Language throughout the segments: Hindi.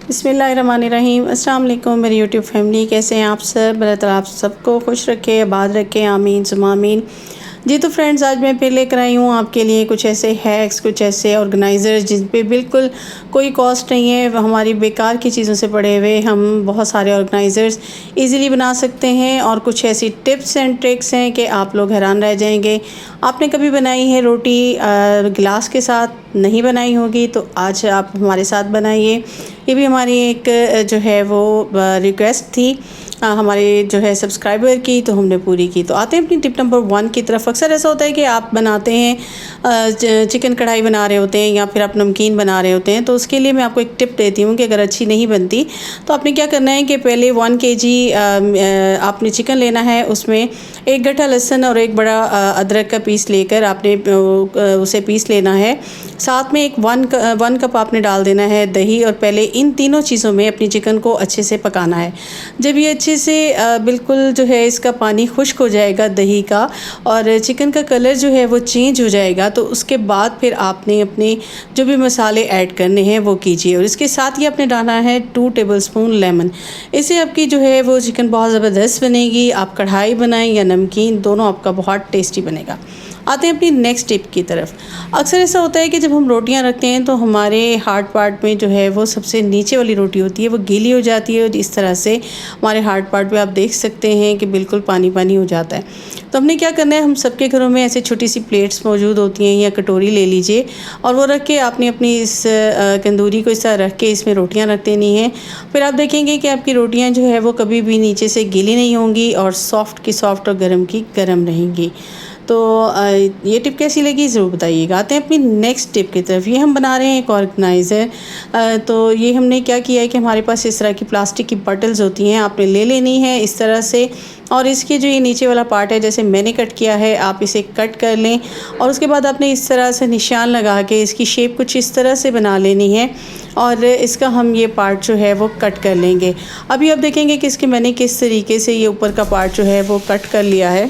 बिस्मिल्लाहिर्रहमानिर्रहीम। अस्सलाम वालेकुम मेरी यूट्यूब फैमिली, कैसे हैं आप सब? अल्लाह ताला आप सबको खुश रखे, आबाद रखे, आमीन सुम्मा आमीन। जी तो फ्रेंड्स, आज मैं फिर लेकर आई हूँ आपके लिए कुछ ऐसे हैक्स, कुछ ऐसे ऑर्गेनाइज़र जिन पे बिल्कुल कोई कॉस्ट नहीं है। हमारी बेकार की चीज़ों से पड़े हुए हम बहुत सारे ऑर्गेनाइज़र्स इजीली बना सकते हैं, और कुछ ऐसी टिप्स एंड ट्रिक्स हैं कि आप लोग हैरान रह जाएंगे। आपने कभी बनाई है रोटी गिलास के साथ? नहीं बनाई होगी तो आज आप हमारे साथ बनाइए। ये भी हमारी एक जो है वो रिक्वेस्ट थी हमारे जो है सब्सक्राइबर की, तो हमने पूरी की। तो आते हैं अपनी टिप नंबर 1 की तरफ। अक्सर ऐसा होता है कि आप बनाते हैं चिकन कढ़ाई बना रहे होते हैं या फिर आप नमकीन बना रहे होते हैं, तो उसके लिए मैं आपको एक टिप देती हूँ कि अगर अच्छी नहीं बनती तो आपने क्या करना है कि पहले 1 kg आपने चिकन लेना है। उसमें एक गट्ठा लहसुन और एक बड़ा अदरक का पीस लेकर आपने उसे पीस लेना है। साथ में एक 1 कप आपने डाल देना है दही, और पहले इन तीनों चीज़ों में अपनी चिकन को अच्छे से पकाना है। जब ये अच्छे से बिल्कुल जो है इसका पानी खुश्क हो जाएगा दही का, और चिकन का कलर जो है वो चेंज हो जाएगा, तो उसके बाद फिर आपने अपने जो भी मसाले ऐड करने हैं वो कीजिए। और इसके साथ ही आपने डालना है 2 टेबलस्पून लेमन। इससे आपकी जो है वो चिकन बहुत ज़बरदस्त बनेगी। आप कढ़ाई बनाएं या नमकीन, दोनों आपका बहुत टेस्टी बनेगा। आते हैं अपनी नेक्स्ट टिप की तरफ। अक्सर ऐसा होता है कि जब हम रोटियां रखते हैं तो हमारे हार्ड पार्ट में जो है वो सबसे नीचे वाली रोटी होती है वो गीली हो जाती है, और इस तरह से हमारे हार्ड पार्ट पे आप देख सकते हैं कि बिल्कुल पानी पानी हो जाता है। तो हमने क्या करना है, हम सबके घरों में ऐसे छोटी सी प्लेट्स मौजूद होती हैं या कटोरी ले लीजिए, और वो रख के आपने अपनी इस तंदूरी को इस तरह रख के इसमें रोटियाँ रख देनी है। फिर आप देखेंगे कि आपकी रोटियाँ जो है वो कभी भी नीचे से गीली नहीं होंगी, और सॉफ्ट की सॉफ्ट और गर्म की गर्म रहेंगी। तो ये टिप कैसी लगी ज़रूर बताइएगा। आते हैं अपनी नेक्स्ट टिप की तरफ। ये हम बना रहे हैं एक ऑर्गेनाइज़र। तो ये हमने क्या किया है कि हमारे पास इस तरह की प्लास्टिक की बॉटल्स होती हैं, आपने ले लेनी है इस तरह से, और इसके जो ये नीचे वाला पार्ट है जैसे मैंने कट किया है, आप इसे कट कर लें, और उसके बाद आपने इस तरह से निशान लगा के इसकी शेप कुछ इस तरह से बना लेनी है, और इसका हम ये पार्ट जो है वो कट कर लेंगे। अभी आप देखेंगे कि इसके मैंने किस तरीके से ये ऊपर का पार्ट जो है वो कट कर लिया है,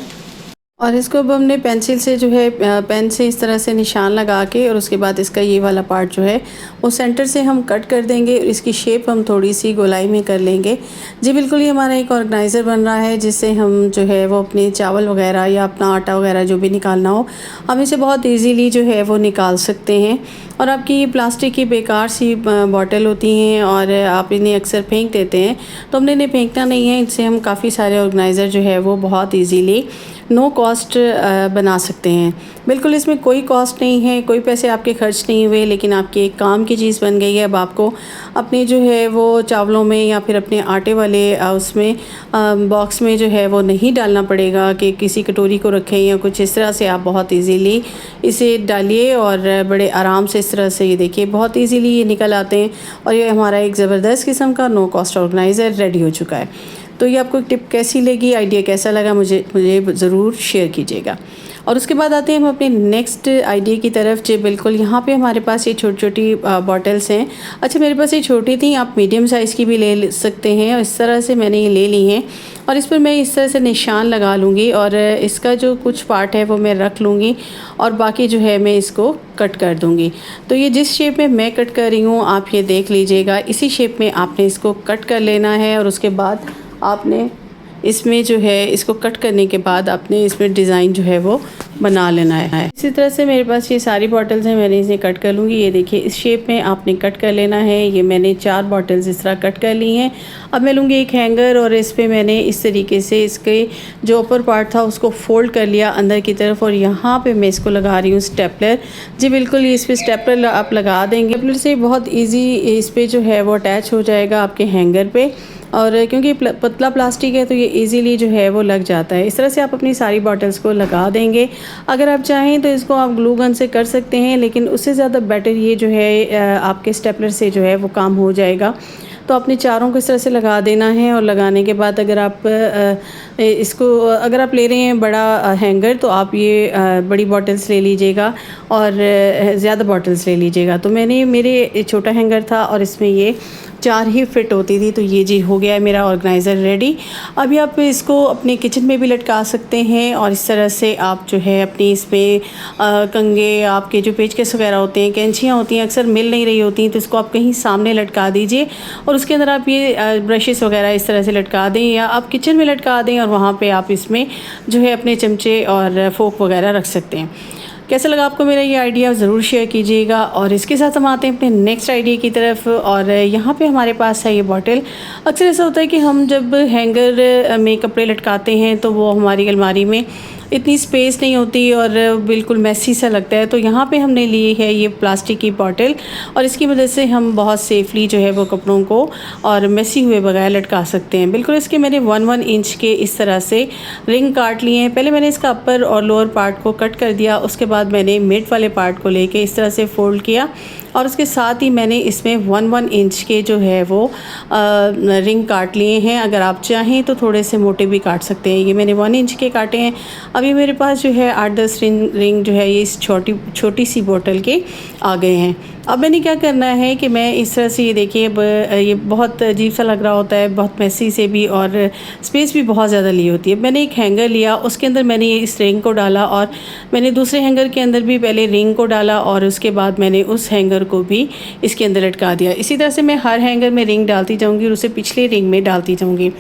और इसको अब हमने पेंसिल से जो है पेन से इस तरह से निशान लगा के, और उसके बाद इसका ये वाला पार्ट जो है वो सेंटर से हम कट कर देंगे, और इसकी शेप हम थोड़ी सी गोलाई में कर लेंगे। जी बिल्कुल, ये हमारा एक ऑर्गेनाइज़र बन रहा है जिससे हम जो है वो अपने चावल वगैरह या अपना आटा वगैरह जो भी निकालना हो, हम इसे बहुत ईजीली जो है वो निकाल सकते हैं। और आपकी ये प्लास्टिक की बेकार सी बॉटल होती हैं और आप इन्हें अक्सर फेंक देते हैं, तो हमने इन्हें फेंकना नहीं है। इनसे हम काफ़ी सारे ऑर्गेनाइज़र जो है वो बहुत ईजीली नो कॉस्ट बना सकते हैं। बिल्कुल इसमें कोई कॉस्ट नहीं है, कोई पैसे आपके खर्च नहीं हुए, लेकिन आपकी एक काम की चीज़ बन गई है। अब आपको अपने जो है वो चावलों में या फिर अपने आटे वाले उसमें बॉक्स में जो है वो नहीं डालना पड़ेगा कि किसी कटोरी को रखें या कुछ इस तरह से। आप बहुत इजीली इसे डालिए और बड़े आराम से इस तरह से ये देखिए बहुत इजीली ये निकल आते हैं, और ये हमारा एक ज़बरदस्त किस्म का नो कॉस्ट ऑर्गेनाइज़र रेडी हो चुका है। तो ये आपको टिप कैसी लगी, आइडिया कैसा लगा, मुझे ज़रूर शेयर कीजिएगा। और उसके बाद आते हैं हम अपने नेक्स्ट आइडिया की तरफ। जो बिल्कुल यहाँ पे हमारे पास ये छोटी छोटी बॉटल्स हैं। अच्छा, मेरे पास ये छोटी थी, आप मीडियम साइज़ की भी ले सकते हैं, और इस तरह से मैंने ये ले ली हैं, और इस पर मैं इस तरह से निशान लगा लूँगी, और इसका जो कुछ पार्ट है वो मैं रख लूँगी, और बाकी जो है मैं इसको कट कर दूँगी। तो ये जिस शेप में मैं कट कर रही हूँ आप ये देख लीजिएगा, इसी शेप में आपने इसको कट कर लेना है, और उसके बाद आपने इसमें जो है इसको कट करने के बाद आपने इसमें डिज़ाइन जो है वो बना लेना है। इसी तरह से मेरे पास ये सारी बॉटल्स हैं, मैंने इसे कट कर लूँगी। ये देखिए इस शेप में आपने कट कर लेना है। ये मैंने 4 बॉटल्स इस तरह कट कर ली हैं। अब मैं लूँगी एक हैंगर, और इस पर मैंने इस तरीके से इसके जो ऊपर पार्ट था उसको फोल्ड कर लिया अंदर की तरफ, और यहाँ पर मैं इसको लगा रही हूँ स्टेपलर। जी बिल्कुल, इस पर स्टेपलर आप लगा देंगे, स्टेपलर से बहुत ईजी इस पर जो है वो अटैच हो जाएगा आपके हैंगर पे, और क्योंकि पतला प्लास्टिक है तो ये इजीली जो है वो लग जाता है। इस तरह से आप अपनी सारी बॉटल्स को लगा देंगे। अगर आप चाहें तो इसको आप ग्लू गन से कर सकते हैं, लेकिन उससे ज़्यादा बेटर ये जो है आपके स्टेपलर से जो है वो काम हो जाएगा। तो अपने चारों को इस तरह से लगा देना है, और लगाने के बाद अगर आप अगर आप ले रहे हैं बड़ा हैंगर, तो आप ये बड़ी बॉटल्स ले लीजिएगा और ज़्यादा बॉटल्स ले लीजिएगा। तो मेरे छोटा हैंगर था और इसमें ये 4 ही फिट होती थी। तो ये जी हो गया है मेरा ऑर्गेनाइज़र रेडी। अभी आप इसको अपने किचन में भी लटका सकते हैं और इस तरह से आप जो है अपनी इसमें कंघे, आपके जो पेचकस वगैरह होते हैं, कैंचियाँ होती हैं, अक्सर मिल नहीं रही होती, तो इसको आप कहीं सामने लटका दीजिए और उसके अंदर आप ये ब्रशेस वगैरह इस तरह से लटका दें, या आप किचन में लटका दें और वहाँ पे आप इसमें जो है अपने चमचे और फोक वगैरह रख सकते हैं। कैसा लगा आपको मेरा ये आइडिया, ज़रूर शेयर कीजिएगा। और इसके साथ हम आते हैं अपने नेक्स्ट आइडिया की तरफ। और यहाँ पे हमारे पास है ये बॉटल। अक्सर ऐसा होता है कि हम जब हैंगर में कपड़े लटकाते हैं तो वो हमारी अलमारी में इतनी स्पेस नहीं होती और बिल्कुल मैसी सा लगता है। तो यहाँ पे हमने ली है ये प्लास्टिक की बॉटल और इसकी मदद से हम बहुत सेफली जो है वो कपड़ों को और मैसी हुए बगैर लटका सकते हैं। बिल्कुल इसके मैंने 1 इंच के इस तरह से रिंग काट लिए हैं। पहले मैंने इसका अपर और लोअर पार्ट को कट कर दिया, उसके बाद मैंने मिड वाले पार्ट को लेके इस तरह से फोल्ड किया और उसके साथ ही मैंने इसमें 1 इंच के जो है वो रिंग काट लिए हैं। अगर आप चाहें तो थोड़े से मोटे भी काट सकते हैं। ये मैंने 1 इंच के काटे हैं। अभी मेरे पास जो है 8-10 रिंग जो है ये इस छोटी सी बोतल के आ गए हैं। अब मैंने क्या करना है कि मैं इस तरह से, ये देखिए अब ये बहुत अजीब सा लग रहा होता है, बहुत मैसी से भी, और स्पेस भी बहुत ज़्यादा ली होती है। मैंने एक हैंगर लिया, उसके अंदर मैंने इस रिंग को डाला और मैंने दूसरे हैंगर के अंदर भी पहले रिंग को डाला और उसके बाद मैंने उस हैंगर को भी इसके अंदर लटका दिया। इसी तरह से मैं हर हैंगर में रिंग डालती जाऊँगी और उसे पिछले रिंग में डालती जाऊँगी।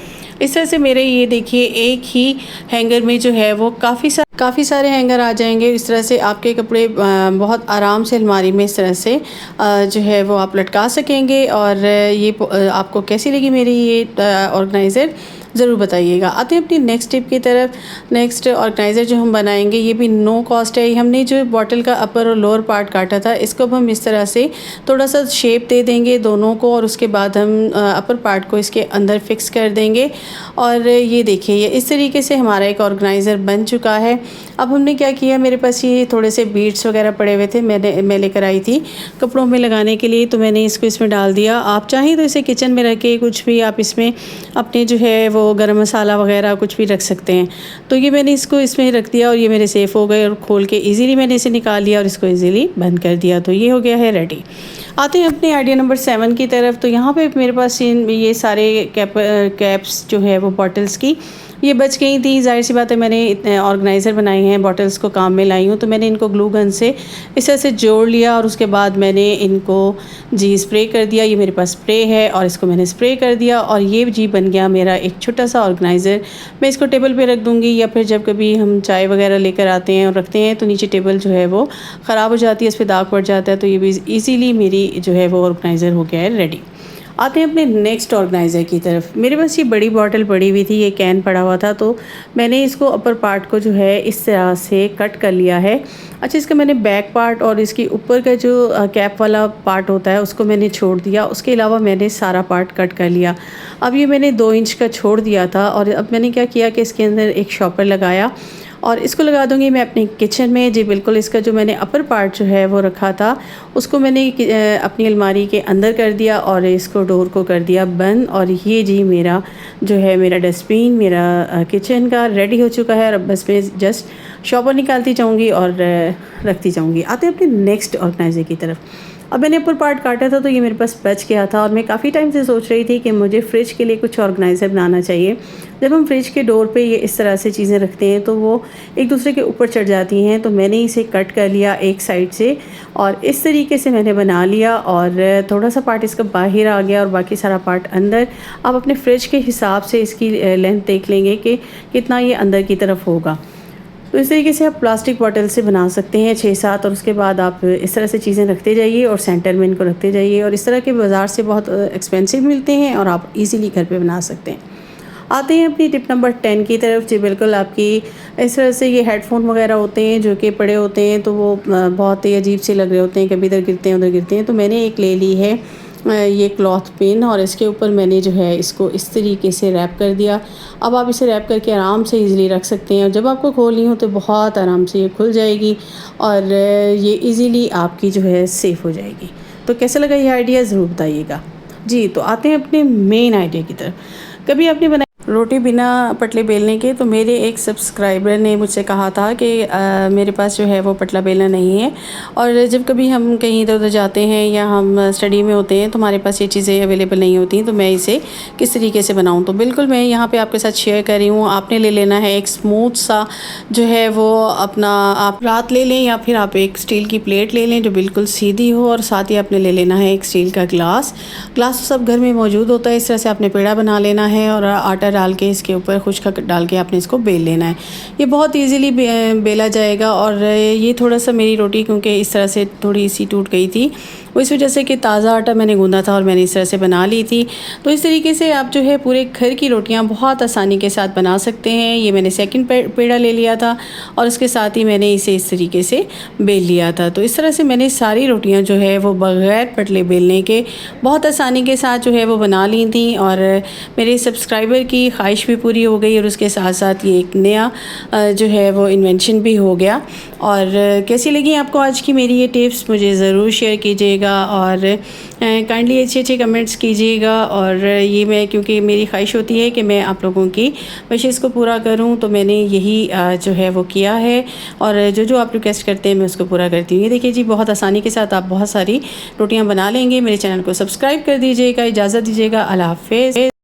इस तरह से मेरे ये देखिए एक ही हैंगर में जो है वो काफ़ी सारे हैंगर आ जाएंगे। इस तरह से आपके कपड़े बहुत आराम से अलमारी में इस तरह से जो है वो आप लटका सकेंगे। और ये आपको कैसी लगी मेरी ये ऑर्गेनाइज़र, ज़रूर बताइएगा। आते हैं अपनी नेक्स्ट टिप की तरफ। नेक्स्ट ऑर्गेनाइज़र जो हम बनाएंगे ये भी नो कॉस्ट है। हमने जो बॉटल का अपर और लोअर पार्ट काटा था, इसको अब हम इस तरह से थोड़ा सा शेप दे देंगे दोनों को और उसके बाद हम अपर पार्ट को इसके अंदर फिक्स कर देंगे। और ये देखिए ये इस तरीके से हमारा एक ऑर्गेनाइज़र बन चुका है। अब हमने क्या किया, मेरे पास ये थोड़े से बीड्स वगैरह पड़े हुए थे, मैं लेकर आई थी कपड़ों में लगाने के लिए, तो मैंने इसको इसमें डाल दिया। आप चाहें तो इसे किचन में रख के कुछ भी आप इसमें अपने जो है वो गरम मसाला वगैरह कुछ भी रख सकते हैं। तो ये मैंने इसको इसमें रख दिया और ये मेरे सेफ़ हो गए और खोल के इजीली मैंने इसे निकाल लिया और इसको इजीली बंद कर दिया। तो ये हो गया है रेडी। आते हैं अपने आइडिया नंबर 7 की तरफ। तो यहाँ पे मेरे पास ये सारे कैप्स जो है वो बॉटल्स की ये बच गई थी। जाहिर सी बात है, मैंने इतने ऑर्गेनाइज़र बनाए हैं, बॉटल्स को काम में लाई हूँ, तो मैंने इनको ग्लू गन से इस तरह से जोड़ लिया और उसके बाद मैंने इनको जी स्प्रे कर दिया। ये मेरे पास स्प्रे है और इसको मैंने स्प्रे कर दिया और ये जी बन गया मेरा एक छोटा सा ऑर्गेनाइज़र। मैं इसको टेबल पे रख दूँगी या फिर जब कभी हम चाय वगैरह लेकर आते हैं और रखते हैं तो नीचे टेबल जो है वो ख़राब हो जाती है, इस पर दाग पड़ जाता है। तो ये भी ईज़िली मेरी जो है वो ऑर्गेनाइज़र हो गया है रेडी। आते हैं अपने नेक्स्ट ऑर्गेनाइज़र की तरफ। मेरे पास ये बड़ी बॉटल पड़ी हुई थी, ये कैन पड़ा हुआ था, तो मैंने इसको अपर पार्ट को जो है इस तरह से कट कर लिया है। अच्छा, इसका मैंने बैक पार्ट और इसके ऊपर का जो कैप वाला पार्ट होता है उसको मैंने छोड़ दिया, उसके अलावा मैंने सारा पार्ट कट कर लिया। अब ये मैंने 2 इंच का छोड़ दिया था और अब मैंने क्या किया कि इसके अंदर एक शॉपर लगाया और इसको लगा दूंगी मैं अपने किचन में। जी बिल्कुल, इसका जो मैंने अपर पार्ट जो है वो रखा था उसको मैंने अपनी अलमारी के अंदर कर दिया और इसको डोर को कर दिया बंद। और ये जी मेरा जो है मेरा डस्टबिन मेरा किचन का रेडी हो चुका है। और बस मैं जस्ट शॉपर निकालती जाऊँगी और रखती जाऊँगी। आते हैं अपने नेक्स्ट ऑर्गेनाइज़र की तरफ। अब मैंने अपर पार्ट काटा था तो ये मेरे पास बच गया था और मैं काफ़ी टाइम से सोच रही थी कि मुझे फ्रिज के लिए कुछ ऑर्गेनाइज़र बनाना चाहिए। जब हम फ्रिज के डोर पे ये इस तरह से चीज़ें रखते हैं तो वो एक दूसरे के ऊपर चढ़ जाती हैं, तो मैंने इसे कट कर लिया एक साइड से और इस तरीके से मैंने बना लिया और थोड़ा सा पार्ट इसका बाहर आ गया और बाकी सारा पार्ट अंदर। आप अपने फ्रिज के हिसाब से इसकी लेंथ देख लेंगे कि कितना ये अंदर की तरफ होगा। तो इस तरीके से आप प्लास्टिक बॉटल से बना सकते हैं 6-7 और उसके बाद आप इस तरह से चीज़ें रखते जाइए और सेंटर में इनको रखते जाइए। और इस तरह के बाज़ार से बहुत एक्सपेंसिव मिलते हैं और आप इजीली घर पे बना सकते हैं। आते हैं अपनी टिप नंबर 10 की तरफ। जी बिल्कुल, आपकी इस तरह से ये हेडफोन वगैरह होते हैं जो कि पड़े होते हैं तो वो बहुत ही अजीब से लग रहे होते हैं, कभी इधर गिरते हैं उधर गिरते हैं। तो मैंने एक ले ली है ये क्लॉथ पिन और इसके ऊपर मैंने जो है इसको इस तरीके से रैप कर दिया। अब आप इसे रैप करके आराम से इजीली रख सकते हैं और जब आपको खोलनी हो तो बहुत आराम से ये खुल जाएगी और ये इजीली आपकी जो है सेफ़ हो जाएगी। तो कैसा लगा ये आइडिया, ज़रूर बताइएगा। जी, तो आते हैं अपने मेन आइडिया की तरफ। कभी आपने रोटी बिना पतले बेलने के। तो मेरे एक सब्सक्राइबर ने मुझसे कहा था कि मेरे पास जो है वो पतला बेलना नहीं है, और जब कभी हम कहीं इधर उधर जाते हैं या हम स्टडी में होते हैं तो हमारे पास ये चीज़ें अवेलेबल नहीं होती, तो मैं इसे किस तरीके से बनाऊं। तो बिल्कुल मैं यहाँ पे आपके साथ शेयर कर रही हूँ। आपने ले लेना है एक स्मूथ सा जो है वो अपना आप रात ले लें, या फिर आप एक स्टील की प्लेट ले लें जो बिल्कुल सीधी हो, और साथ ही आपने ले लेना है एक स्टील का ग्लास तो सब घर में मौजूद होता है। इस तरह से आपने पेड़ा बना लेना है और आटा डाल के इसके ऊपर खुश्क डाल के आपने इसको बेल लेना है। ये बहुत इजीली बेला जाएगा। और ये थोड़ा सा मेरी रोटी क्योंकि इस तरह से थोड़ी सी टूट गई थी, वो इस वजह से कि ताज़ा आटा मैंने गूंदा था और मैंने इस तरह से बना ली थी। तो इस तरीके से आप जो है पूरे घर की रोटियां बहुत आसानी के साथ बना सकते हैं। ये मैंने सेकंड पेड़ा ले लिया था और उसके साथ ही मैंने इसे इस तरीके से बेल लिया था। तो इस तरह से मैंने सारी रोटियां जो है वो बग़ैर पतले बेलने के बहुत आसानी के साथ जो है वो बना ली थी, और मेरे सब्सक्राइबर की ख्वाहिश भी पूरी हो गई, और उसके साथ साथ ये एक नया जो है वो इन्वेंशन भी हो गया। और कैसी लगी आपको आज की मेरी ये टिप्स, मुझे ज़रूर शेयर कीजिएगा और काइंडली अच्छे कमेंट्स कीजिएगा। और ये मैं, क्योंकि मेरी ख्वाहिश होती है कि मैं आप लोगों की विशेज़ को पूरा करूं, तो मैंने यही जो है वो किया है, और जो आप रिक्वेस्ट करते हैं मैं उसको पूरा करती हूँ। ये देखिए जी, बहुत आसानी के साथ आप बहुत सारी रोटियां बना लेंगे। मेरे चैनल को सब्सक्राइब कर दीजिएगा। इजाज़त दीजिएगा। अल्लाह हाफ़िज़।